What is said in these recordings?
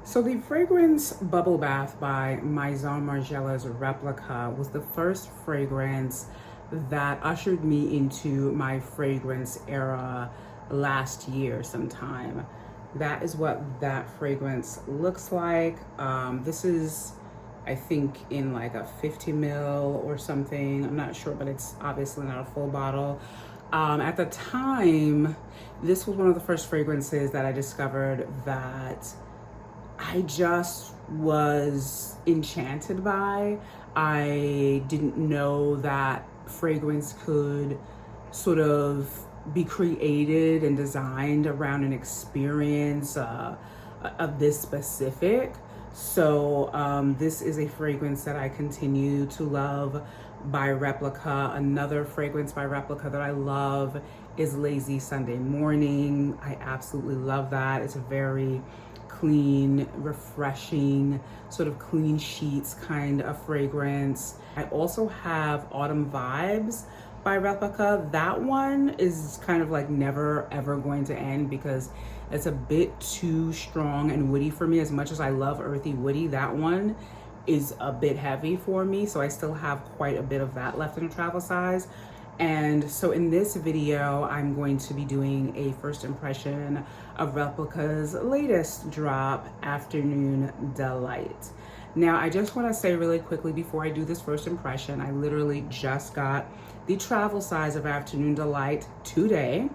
So the fragrance Bubble Bath by Maison Margiela's Replica was the first fragrance that ushered me into my fragrance era last year sometime. That is what that fragrance looks like. This is, I think, in like a 50 ml or something. I'm not sure, but it's obviously not a full bottle. At the time, this was one of the first fragrances that I discovered that I just was enchanted by. I didn't know that fragrance could sort of be created and designed around an experience of this specific. So this is a fragrance that I continue to love by Replica. Another fragrance by Replica that I love is Lazy Sunday Morning. I absolutely love that. It's a very clean, refreshing, sort of clean sheets kind of fragrance. I also have Autumn Vibes by Replica. That one is kind of like never ever going to end because it's a bit too strong and woody for me. As much as I love earthy woody, that one is a bit heavy for me, so I still have quite a bit of that left in a travel size. And so in this video, I'm going to be doing a first impression of Replica's latest drop, Afternoon Delight. Now, I just want to say really quickly before I do this first impression, I literally just got the travel size of Afternoon Delight today.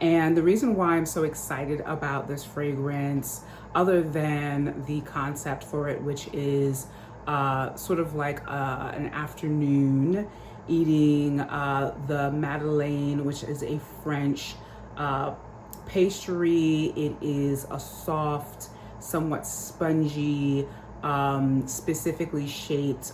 And the reason why I'm so excited about this fragrance, other than the concept for it, which is sort of like an afternoon eating the Madeleine, which is a French pastry. It is a soft, somewhat spongy, specifically shaped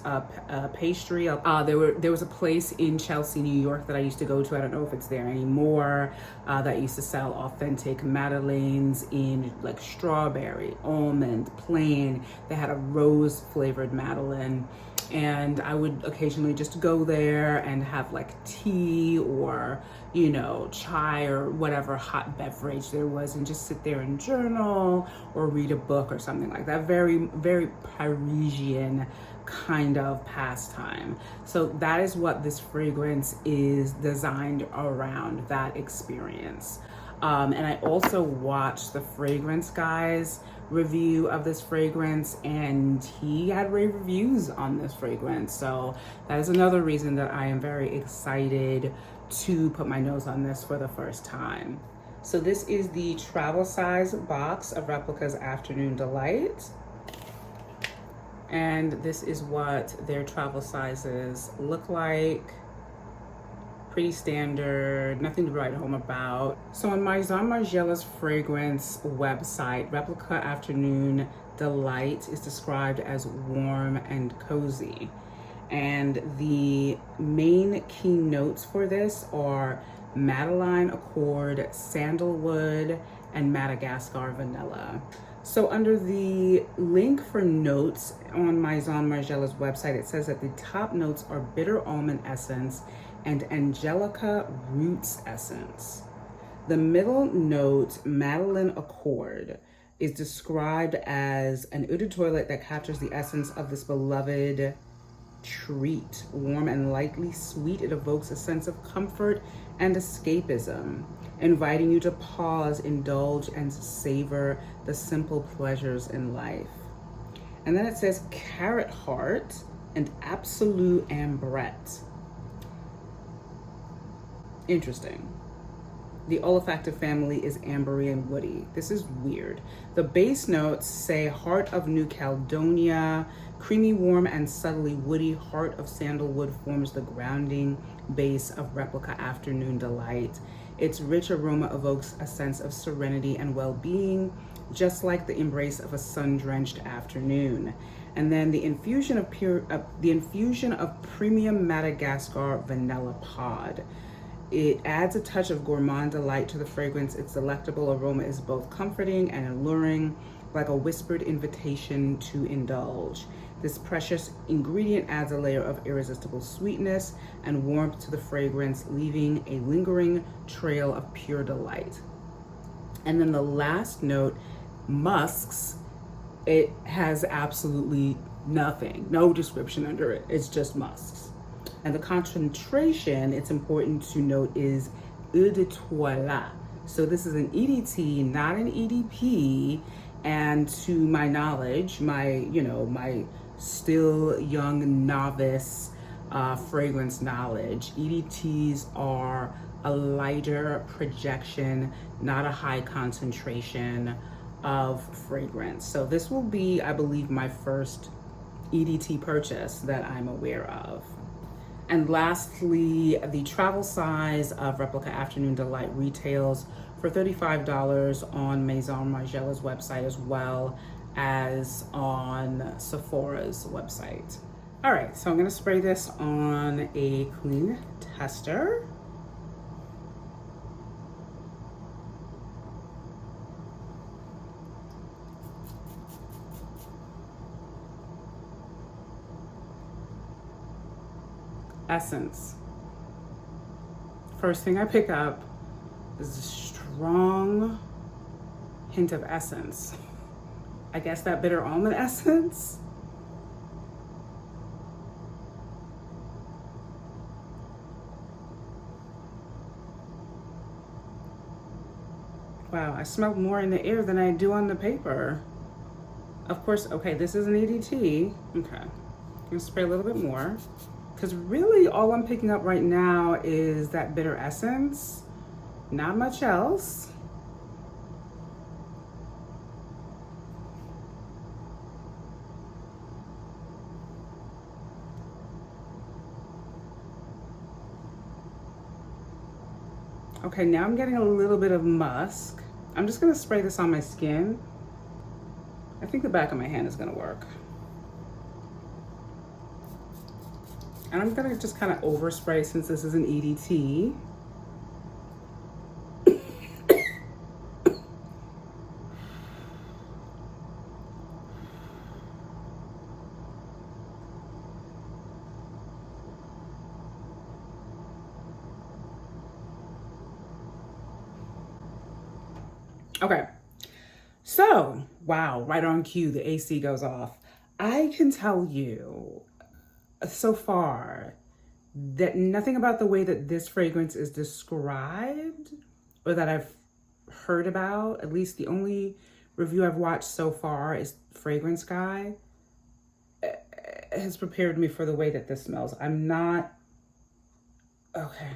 pastry. There was a place in Chelsea, New York that I used to go to. I don't know if it's there anymore. That used to sell authentic Madeleines in like strawberry, almond, plain. They had a rose flavored Madeleine. And I would occasionally just go there and have like tea or, you know, chai or whatever hot beverage there was and just sit there and journal or read a book or something like that. Very, very Parisian kind of pastime. So that is what this fragrance is designed around, that experience. And I also watched the Fragrance Guy's review of this fragrance, and he had rave reviews on this fragrance. So that is another reason that I am very excited to put my nose on this for the first time. So this is the travel size box of Replica's Afternoon Delight. And this is what their travel sizes look like. Pretty standard, nothing to write home about. So on Maison Margiela's fragrance website, Replica Afternoon Delight is described as warm and cozy. And the main key notes for this are Madeleine Accord, Sandalwood, and Madagascar Vanilla. So under the link for notes on Maison Margiela's website, it says that the top notes are bitter almond essence and Angelica Roots Essence. The middle note, Madeleine Accord, is described as an eau de toilette that captures the essence of this beloved treat. Warm and lightly sweet, it evokes a sense of comfort and escapism, inviting you to pause, indulge, and savor the simple pleasures in life. And then it says Carrot Heart and Absolute Ambrette. Interesting. The olfactive family is ambery and woody. This is weird. The base notes say Heart of New Caledonia, creamy, warm, and subtly woody. Heart of Sandalwood forms the grounding base of Replica Afternoon Delight. Its rich aroma evokes a sense of serenity and well-being, just like the embrace of a sun-drenched afternoon. And then the infusion of premium Madagascar vanilla pod. It adds a touch of gourmand delight to the fragrance. Its delectable aroma is both comforting and alluring, like a whispered invitation to indulge. This precious ingredient adds a layer of irresistible sweetness and warmth to the fragrance, leaving a lingering trail of pure delight. And then the last note, musks, It has absolutely nothing, no description under it. It's just musks. And the concentration, it's important to note, is eau de toilette. So this is an EDT, not an EDP. And to my knowledge, my still young novice fragrance knowledge, EDTs are a lighter projection, not a high concentration of fragrance. So this will be, I believe, my first EDT purchase that I'm aware of. And lastly, the travel size of Replica Afternoon Delight retails for $35 on Maison Margiela's website, as well as on Sephora's website. All right, so I'm gonna spray this on a clean tester. Essence. First thing I pick up is a strong hint of essence. I guess that bitter almond essence. Wow, I smell more in the air than I do on the paper. Of course, okay, this is an EDT. Okay, I'm gonna spray a little bit more, because really all I'm picking up right now is that bitter essence, not much else. Okay, now I'm getting a little bit of musk. I'm just gonna spray this on my skin. I think the back of my hand is gonna work. And I'm gonna just kind of overspray since this is an EDT. Okay, so, wow, right on cue, the AC goes off. I can tell you so far that nothing about the way that this fragrance is described or that I've heard about, at least the only review I've watched so far is Fragrance Guy, has prepared me for the way that this smells. I'm not, okay.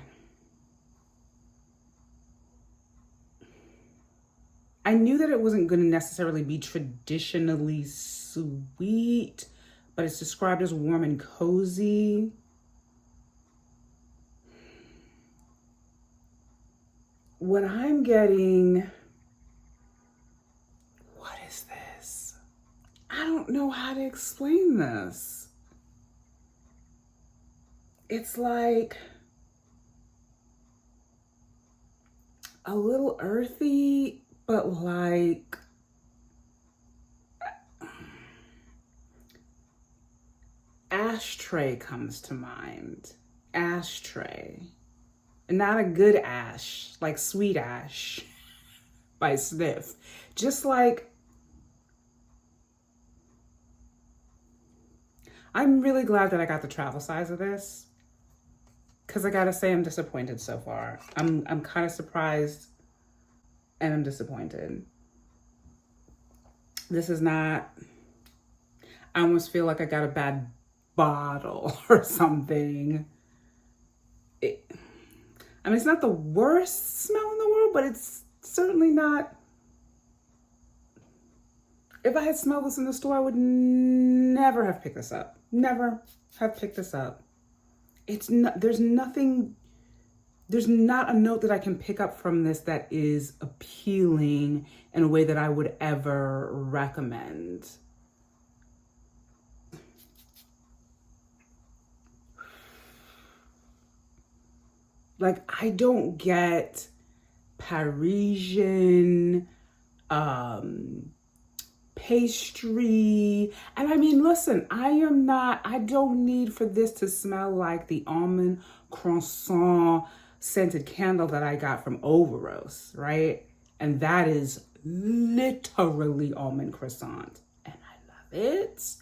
I knew that it wasn't going to necessarily be traditionally sweet, but it's described as warm and cozy. What I'm getting, what is this? I don't know how to explain this. It's like a little earthy, but like ashtray comes to mind. Ashtray. And not a good ash, like Sweet Ash by Sniff. Just like, I'm really glad that I got the travel size of this, because I gotta say I'm disappointed so far. I'm kind of surprised and I'm disappointed. This is not, I almost feel like I got a bad bottle or something. I mean, it's not the worst smell in the world, but it's certainly not. If I had smelled this in the store, I would never have picked this up. Never have picked this up. It's not, there's nothing, there's not a note that I can pick up from this that is appealing in a way that I would ever recommend. Like, I don't get Parisian pastry. And I mean, listen, I don't need for this to smell like the almond croissant scented candle that I got from Overos, right? And that is literally almond croissant. And it.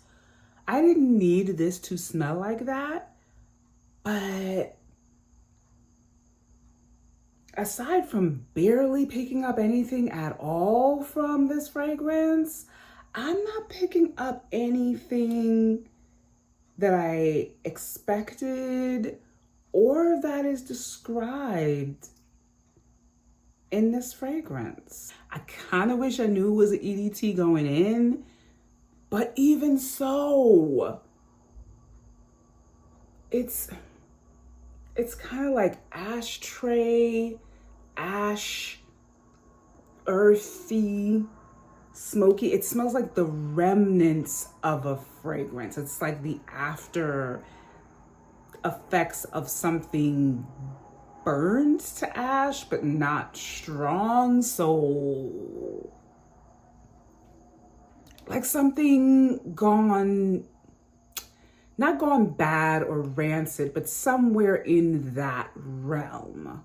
I didn't need this to smell like that, but aside from barely picking up anything at all from this fragrance, I'm not picking up anything that I expected or that is described in this fragrance. I kind of wish I knew it was an EDT going in, but even so, it's kind of like ashtray, ash, earthy, smoky. It smells like the remnants of a fragrance. It's like the after effects of something burned to ash, but not strong. So like something gone, not gone bad or rancid, but somewhere in that realm.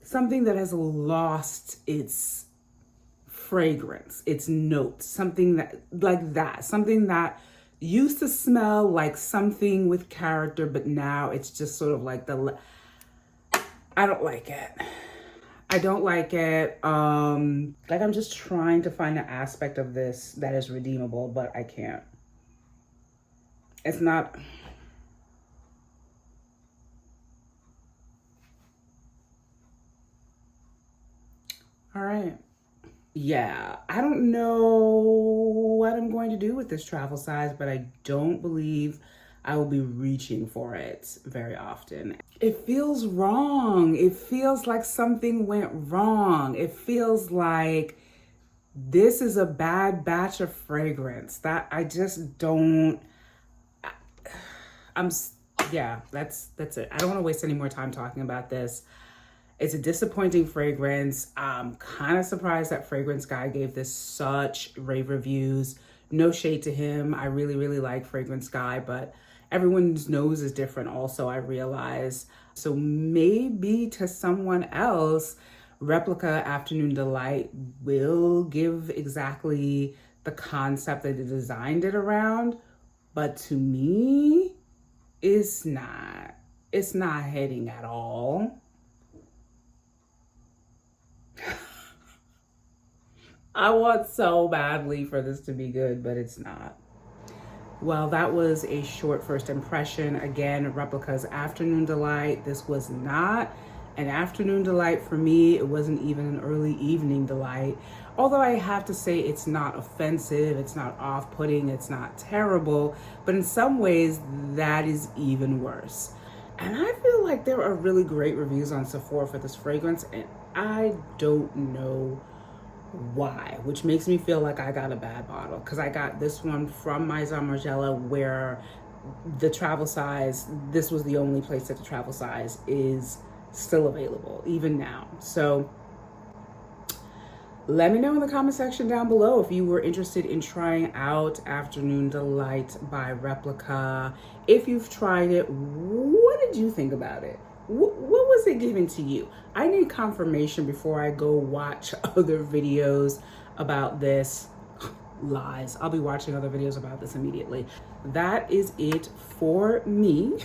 Something that has lost its fragrance, its notes, something that like that, something that used to smell like something with character, but now it's just sort of like I don't like it. I don't like it. Like I'm just trying to find an aspect of this that is redeemable, but I can't. It's not. All right. Yeah, I don't know what I'm going to do with this travel size, but I don't believe I will be reaching for it very often. It feels wrong. It feels like something went wrong. It feels like this is a bad batch of fragrance that I just don't, yeah, that's it. I don't want to waste any more time talking about this. It's a disappointing fragrance. I'm kind of surprised that Fragrance Guy gave this such rave reviews. No shade to him. I really, really like Fragrance Guy, but everyone's nose is different also, I realize. So maybe to someone else, Replica Afternoon Delight will give exactly the concept that they designed it around. But to me, it's not. It's not hitting at all. I want so badly for this to be good, but it's not. Well, that was a short first impression. Again, Replica's Afternoon Delight. This was not an afternoon delight for me. It wasn't even an early evening delight. Although I have to say it's not offensive, it's not off-putting, it's not terrible, but in some ways that is even worse. And I feel like there are really great reviews on Sephora for this fragrance, and I don't know why, which makes me feel like I got a bad bottle, because I got this one from Maison Margiela where the travel size, this was the only place that the travel size is still available, even now. So let me know in the comment section down below if you were interested in trying out Afternoon Delight by Replica. If you've tried it, what did you think about it? What was it giving to you? I need confirmation before I go watch other videos about this. Lies. I'll be watching other videos about this immediately. That is it for me.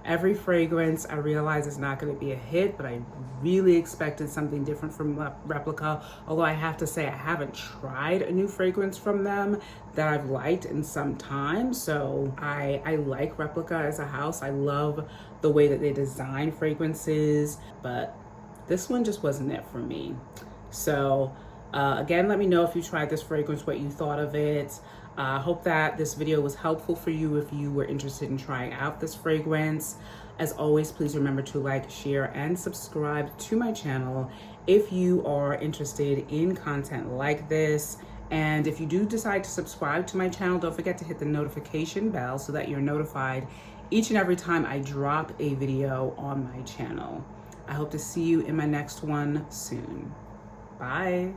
Every fragrance, I realize it's not going to be a hit, but I really expected something different from Replica. Although I have to say I haven't tried a new fragrance from them that I've liked in some time. So I like Replica as a house. I love the way that they design fragrances, but this one just wasn't it for me. So again, let me know if you tried this fragrance, what you thought of it. I hope that this video was helpful for you if you were interested in trying out this fragrance. As always, please remember to like, share, and subscribe to my channel if you are interested in content like this. And if you do decide to subscribe to my channel, don't forget to hit the notification bell so that you're notified each and every time I drop a video on my channel. I hope to see you in my next one soon. Bye.